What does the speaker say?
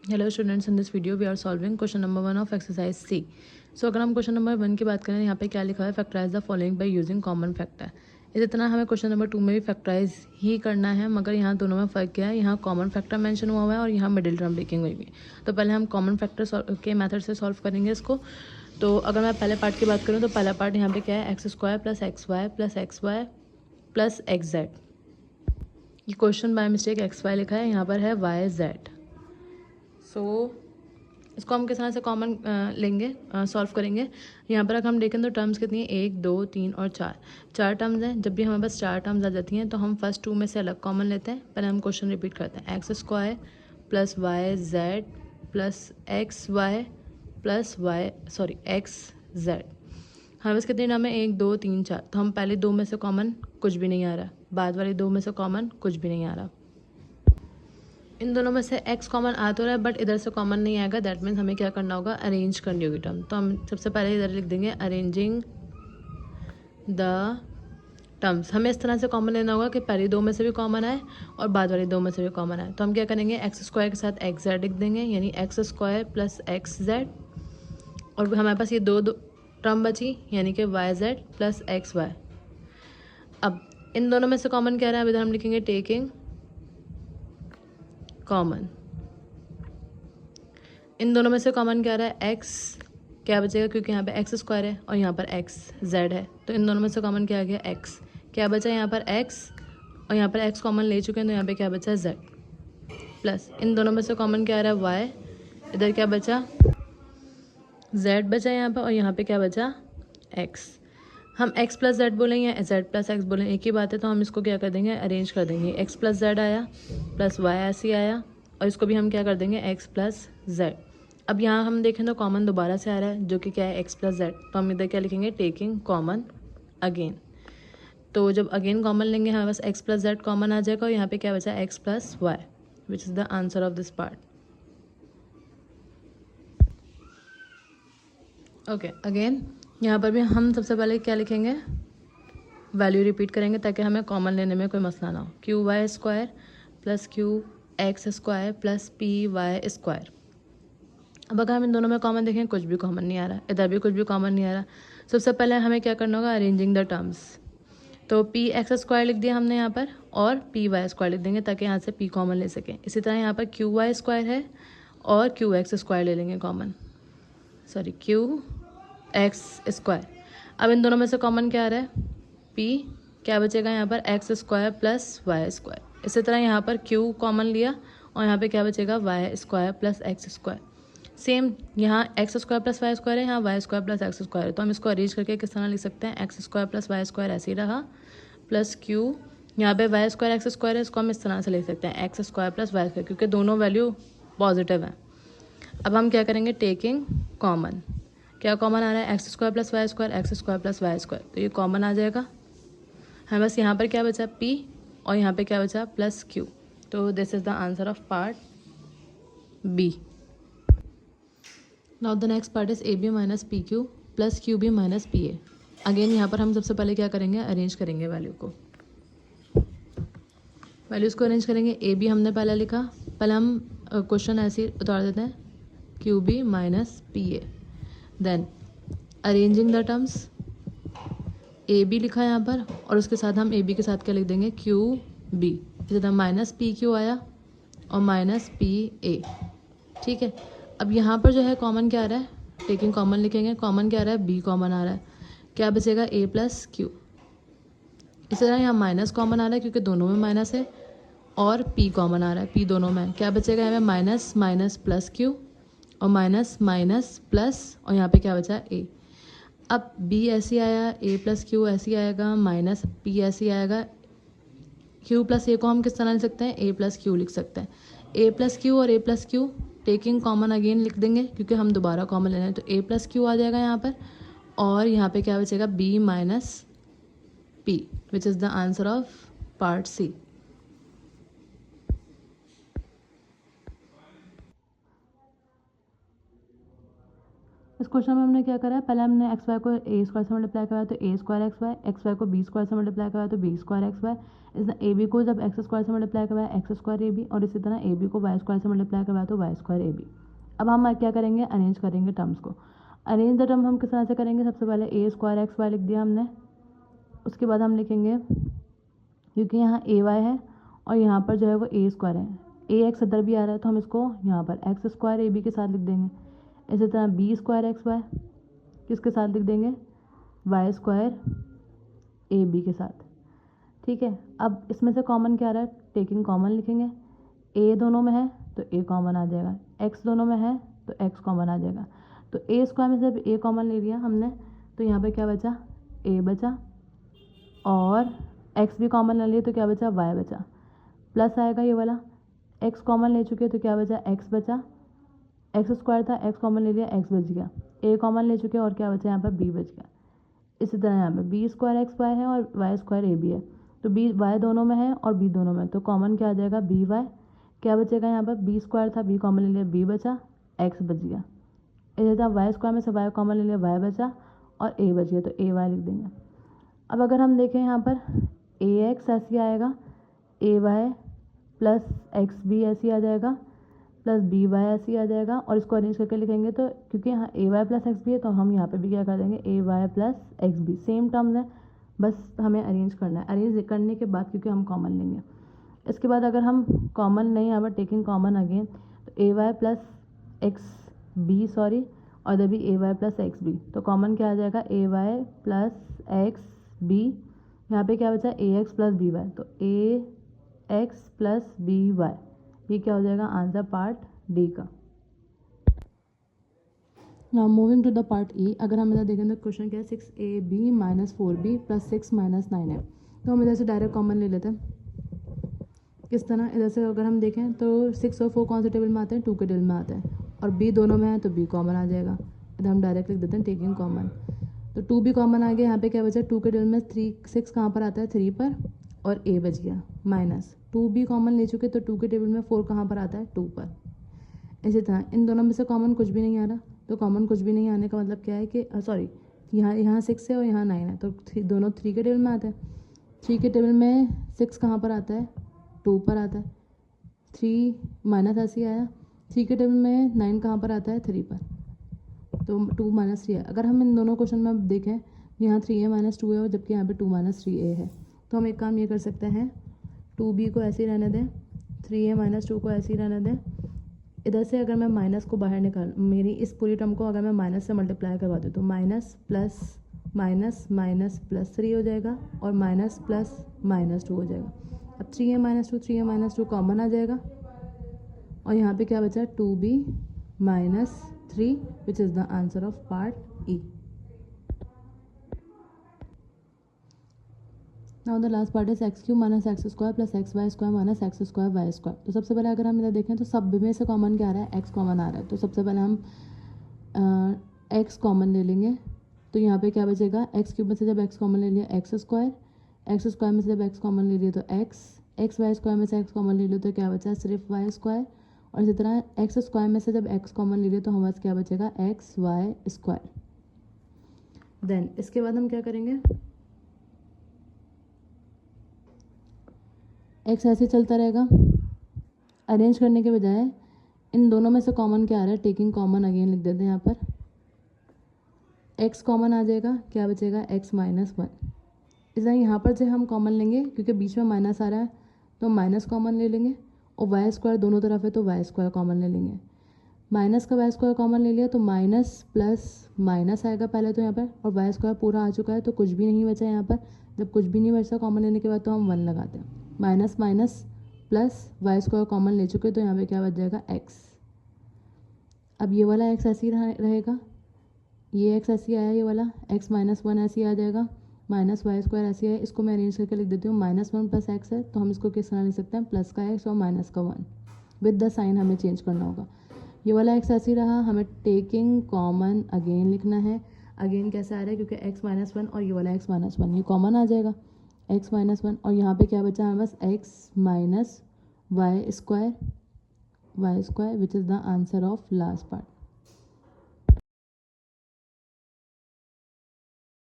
Hello students, in this video we are solving question number 1 of exercise C. So अगर हम question number 1 की बात करें, यहाँ पे क्या लिखा है, factorise the following by using common factor. इसी तरह हमें क्वेश्चन नंबर 2 में भी फैक्टराइज ही करना है, मगर यहाँ दोनों में फ़र्क क्या है, यहाँ कॉमन फैक्टर मेंशन हुआ हुआ है और यहाँ मिडिल टर्म ब्रेकिंग हुई हुई है। तो पहले हम कॉमन फैक्टर के मेथड से सॉल्व करेंगे इसको। तो अगर मैं पहले पार्ट की बात करूँ तो पहला पार्ट यहाँ पे क्या है, x square plus x y plus x y plus x z. ये question by mistake x y लिखा है, यहाँ पर है वाई जेड। सो इसको हम किस तरह से कॉमन लेंगे, सॉल्व करेंगे। यहाँ पर अगर हम देखें तो टर्म्स कितनी है, 1 2 3 और 4 टर्म्स हैं। जब भी हमारे पास 4 टर्म्स आ जाती हैं तो हम फर्स्ट 2 में से अलग कॉमन लेते हैं। पहले हम क्वेश्चन रिपीट करते हैं, x square plus y z plus x y plus y x z. हमारे पास कितने टर्म है, 1 2 3 4। तो हम पहले 2 में से कॉमन कुछ भी नहीं आ रहा, बाद वाले 2 में से कॉमन कुछ भी नहीं आ रहा। इन दोनों में से x कॉमन आ तो रहा है, बट इधर से कॉमन नहीं आएगा। दैट मीन्स हमें क्या करना होगा, अरेंज करनी होगी टर्म। तो हम सबसे पहले इधर लिख देंगे अरेंजिंग द टर्म्स। हमें इस तरह से कॉमन लेना होगा कि पहली 2 में से भी कॉमन आए और बाद वाली 2 में से भी कॉमन आए। तो हम क्या करेंगे, एक्स स्क्वायर के साथ एक्स जेड लिख देंगे, यानी x square plus x z. और हमारे पास ये दो टर्म बची, यानी कि y z plus x y. अब इन दोनों में से कॉमन क्या रहा है, अब इधर हम लिखेंगे टेकिंग कॉमन। इन दोनों में से कॉमन क्या रहा है, x क्या बचेगा, क्योंकि यहाँ पे एक्स स्क्वायर है और यहाँ पर एक्स जेड है। तो इन दोनों में से कॉमन क्या आ गया, x। क्या बचा यहाँ पर x, और यहाँ पर x कॉमन ले चुके हैं तो यहाँ पे क्या बचा, z। प्लस इन दोनों में से कॉमन क्या आ रहा है, y। इधर क्या बचा, z बचा यहाँ पर, और यहाँ पे क्या बचा, x। हम x प्लस जेड बोलें या z प्लस एक्स बोलें, एक ही बात है। तो हम इसको क्या कर देंगे, अरेंज कर देंगे। x प्लस जेड आया प्लस y ऐसे ही आया, और इसको भी हम क्या कर देंगे, x प्लस जेड। अब यहाँ हम देखें तो कॉमन दोबारा से आ रहा है, जो कि क्या है, x प्लस जेड। तो हम इधर क्या लिखेंगे, टेकिंग कॉमन अगेन। तो जब अगेन कॉमन लेंगे हमारे पास x प्लस जेड कॉमन आ जाएगा, और यहाँ पे क्या बचा, x plus y, which is the answer of this part. Okay, again यहाँ पर भी हम सबसे पहले क्या लिखेंगे, वैल्यू रिपीट करेंगे ताकि हमें कॉमन लेने में कोई मसला ना हो। Q y square plus q x square plus p y square. अब अगर हम इन दोनों में कॉमन देखें, कुछ भी कॉमन नहीं आ रहा, इधर भी कुछ भी कॉमन नहीं आ रहा। सबसे पहले हमें क्या करना होगा, अरेंजिंग द टर्म्स। तो पी एक्स स्क्वायर लिख दिया हमने यहाँ पर, और पी वाई स्क्वायर लिख देंगे ताकि यहाँ से पी कॉमन ले सकें। इसी तरह यहाँ पर क्यू वाई स्क्वायर है और क्यू एक्स स्क्वायर ले लेंगे कॉमन, क्यू एक्स स्क्वायर। अब इन दोनों में से कॉमन क्या आ रहा है, पी। क्या बचेगा यहाँ पर, x square plus y square. इसी तरह यहाँ पर क्यू कॉमन लिया, और यहाँ पे क्या बचेगा, y square plus x square. Same यहाँ x square plus y square है, यहाँ y square plus x square है। तो हम इसको अरेंज करके किस तरह लिख सकते हैं, x square plus y square ऐसे ही रहा, प्लस क्यू यहाँ पे वाई स्क्वायर एक्स स्क्वायर है, इसको हम इस तरह से लिख सकते हैं, x square plus y square, क्योंकि दोनों वैल्यू पॉजिटिव हैं। अब हम क्या करेंगे, टेकिंग कॉमन। क्या कॉमन आ रहा है, x square plus y square, x square plus y square. तो ये कॉमन आ जाएगा। हमें बस यहाँ पर क्या बचा, पी, और यहाँ पे क्या बचा, प्लस क्यू। तो this is the answer of part b. Now the next part is a b minus p q plus q b minus p a. Again यहाँ पर हम सबसे पहले क्या करेंगे, अरेंज करेंगे वैल्यू को। वैल्यूज़ को अरेंज करेंगे। ए बी हमने पहले लिखा, पहले हम क्वेश्चन ऐसे ही उतार देते हैं, q b minus p a. Then arranging the terms, a b लिखा है यहाँ पर, और उसके साथ हम ए बी के साथ क्या लिख देंगे, क्यू बी। इसी तरह माइनस पी क्यू आया और माइनस पी ए। ठीक है, अब यहाँ पर जो है कॉमन क्या आ रहा है, टेकिंग कॉमन लिखेंगे। कॉमन क्या आ रहा है, बी कॉमन आ रहा है। क्या बचेगा, ए प्लस क्यू। इसी तरह यहाँ माइनस कॉमन आ रहा है क्योंकि दोनों में माइनस है, और पी कॉमन आ रहा है, पी दोनों में। क्या बचेगा हमें, माइनस माइनस प्लस क्यू, और माइनस माइनस प्लस, और यहाँ पे क्या बचा, ए। अब बी ऐसे आया, ए प्लस क्यू ऐसे आएगा, माइनस पी ऐसे आएगा। क्यू प्लस ए को हम किस तरह लिख सकते हैं, ए प्लस क्यू लिख सकते हैं। ए प्लस क्यू और a plus q taking common again लिख देंगे, क्योंकि हम दोबारा कॉमन ले रहे हैं। तो ए प्लस क्यू आ जाएगा यहाँ पर, और यहाँ पे क्या बचेगा, b minus p, which is the answer of part c. इस क्वेश्चन में हमने क्या करा है, पहले हमने एक्स वाई को ए स्क्वायर से मल्टीप्लाई कराया तो ए स्क्वायर एक्स वाई को बी स्क्वायर से मल्टीप्लाई कराया तो बी स्क्वायर एक्स वाई, इस तरह ए बी को जब एक्स स्क्वायर से मल्टीप्लाई करवाया एक्स स्क्वायर ए बी, और इसी तरह ए बी को वाई स्क्वायर से मल्टीप्लाई करवाया तो वाई स्क्वायर ए बी। अब हम क्या करेंगे, अरेंज करेंगे टर्म्स को। अरेंज द टर्म हम किस तरह से करेंगे, सबसे पहले ए स्क्वायर एक्स वाई लिख दिया हमने, उसके बाद हम लिखेंगे क्योंकि यहाँ ए वाई है और यहाँ पर जो है वो ए स्क्वायर है, ए एक्स इधर भी आ रहा है तो हम इसको यहाँ पर एक्स स्क्वायर ए बी के साथ लिख देंगे। इसी तरह बी स्क्वायर एक्स वाई किसके साथ लिख देंगे, वाई स्क्वायर ए बी के साथ। ठीक है, अब इसमें से कॉमन क्या आ रहा है, टेकिंग कॉमन लिखेंगे। ए दोनों में है तो ए कॉमन आ जाएगा, एक्स दोनों में है तो एक्स कॉमन आ जाएगा। तो ए स्क्वायर में से जब ए कॉमन ले लिया हमने तो यहाँ पे क्या बचा, ए बचा, और एक्स भी कॉमन ले लिया तो क्या बचा, वाई बचा, प्लस आएगा ये वाला, एक्स कॉमन ले चुके तो क्या बचा, एक्स बचा, एक्स स्क्वायर था एक्स कॉमन ले लिया एक्स बच गया, ए कॉमन ले चुके और क्या बचा यहाँ पर बी बच गया। इसी तरह यहाँ पे बी स्क्वायर एक्स वाई है और वाई स्क्वायर ए बी है, तो बी वाई दोनों में है और बी दोनों में, तो कॉमन क्या आ जाएगा, बी वाई, क्या बचेगा यहाँ पर, बी स्क्वायर था बी कॉमन ले लिया बी बचा, एक्स बच गया। इसी तरह वाई स्क्वायर में से वाई कॉमन ले लिया वाई बचा और ए बच गया, तो ए वाई लिख देंगे। अब अगर हम देखें यहाँ पर ए एक्स ऐसे आएगा, ए वाई प्लस एक्स बी ऐसे आ जाएगा, प्लस बी वाई ऐसे आ जाएगा, और इसको अरेंज करके लिखेंगे तो क्योंकि यहाँ a y plus x b है तो हम यहाँ पे भी क्या कर देंगे, a y plus x b, same terms है, बस हमें अरेंज करना है। अरेंज करने के बाद क्योंकि हम कॉमन लेंगे, इसके बाद अगर हम कॉमन नहीं यहाँ पर टेकिंग कॉमन अगेन तो a y plus x b sorry, और इधर भी a y plus x b, तो कॉमन क्या आ जाएगा, a y plus x b, यहाँ पे क्या बचा, a x plus b y, तो a x plus b y, ये क्या हो जाएगा आंसर पार्ट डी का। Now moving to the part e, अगर हम इधर देखें तो क्वेश्चन क्या है, 6ab minus 4b plus 6 minus 9 है, तो हम इधर से डायरेक्ट कॉमन ले लेते हैं। किस तरह, इधर से अगर हम देखें तो 6 और 4 कौन से टेबल में आते हैं, 2 के टेबल में आते हैं, और b दोनों में है तो b कॉमन आ जाएगा, इधर हम डायरेक्ट लिख देते हैं टेकिंग कॉमन, तो 2 भी कॉमन आ गया। यहाँ पे क्या बचा, 2 के टेबल में 6 कहाँ पर आता है, 3 पर, और a बच गया, माइनस 2 भी कॉमन ले चुके तो 2 के टेबल में 4 कहाँ पर आता है, 2 पर। इसी तरह इन दोनों में से कॉमन कुछ भी नहीं आ रहा, तो कॉमन कुछ भी नहीं आने का मतलब क्या है कि सॉरी यहाँ 6 है और यहाँ 9 है, तो दोनों 3 के टेबल में आते हैं। 3 के टेबल में 6 कहाँ पर आता है, 2 पर आता है, 3 माइनस ऐसे आया। 3 के टेबल में 9 कहाँ पर आता है, 3 पर, तो 2 माइनस 3 है। अगर हम इन दोनों क्वेश्चन में देखें, यहाँ 3a माइनस 2 है और जबकि यहाँ पे 2 माइनस 3a है, तो हम एक काम ये कर सकते हैं, 2b को ऐसे ही रहने दें, 3a माइनस 2 को ऐसे ही रहने दें। इधर से अगर मैं माइनस को बाहर निकाल, मेरी इस पूरी टर्म को अगर मैं माइनस से मल्टीप्लाई करवा दूँ तो minus plus minus minus plus 3 हो जाएगा और माइनस प्लस माइनस 2 हो जाएगा। अब 3a माइनस 2 कॉमन आ जाएगा और यहाँ पे क्या बचा, 2b minus 3 which is the answer of part e. Now the last part is x cube minus x square plus x y square minus x square y square. तो सबसे पहले अगर हम इधर देखें तो सब में से कॉमन क्या आ रहा है, एक्स कॉमन आ रहा है, तो सबसे पहले हम एक्स कॉमन ले लेंगे, तो यहाँ पे क्या बचेगा, एक्स क्यूब में से जब एक्स कॉमन ले लिया एक्स स्क्वायर में से जब एक्स कॉमन ले लिया तो एक्स वाई स्क्वायर में से एक्स कॉमन ले लिया तो क्या बचा, सिर्फ वाई स्क्वायर, और इसी तरह एक्स स्क्वायर में से जब एक्स कॉमन ले लिया तो हमारे पास क्या बचेगा, एक्स वाई स्क्वायर। देन इसके बाद हम क्या करेंगे, एक्स ऐसे चलता रहेगा, अरेंज करने के बजाय इन दोनों में से कॉमन क्या आ रहा है, टेकिंग कॉमन अगेन लिख देते हैं। यहाँ पर एक्स कॉमन आ जाएगा, क्या बचेगा, एक्स माइनस 1। इसलिए यहाँ पर से हम कॉमन लेंगे क्योंकि बीच में माइनस आ रहा है तो माइनस कॉमन ले लेंगे, और वाई स्क्वायर दोनों तरफ है तो वाई स्क्वायर कॉमन ले लेंगे। माइनस का वाई स्क्वायर कॉमन ले लिया तो माइनस प्लस माइनस आएगा पहले तो यहाँ पर, और वाई स्क्वायर पूरा आ चुका है तो कुछ भी नहीं बचा यहाँ पर। जब कुछ भी नहीं बचा कॉमन लेने के बाद तो हम 1 लगाते हैं, minus minus plus y square common ले चुके तो यहाँ पे क्या बच जाएगा, एक्स। अब ये वाला एक्स ऐसे ही रहेगा, ये एक्स ऐसे ही आया, ये वाला एक्स माइनस 1 ऐसे ही आ जाएगा, माइनस वाई स्क्वायर ऐसे है। इसको मैं अरेंज करके लिख देती हूँ, -1 प्लस एक्स है तो हम इसको किस तरह लिख सकते हैं, प्लस का एक्स और माइनस का 1, विद द साइन हमें चेंज करना होगा। ये वाला एक्स ऐसे ही रहा, हमें टेकिंग कॉमन अगेन लिखना है। अगेन कैसे आ रहा है, क्योंकि एक्स माइनस 1 और ये वाला एक्स माइनस 1 ये कॉमन आ जाएगा, एक्स माइनस 1, और यहाँ पे क्या बचा हमें बस x minus y square which is the answer of last part.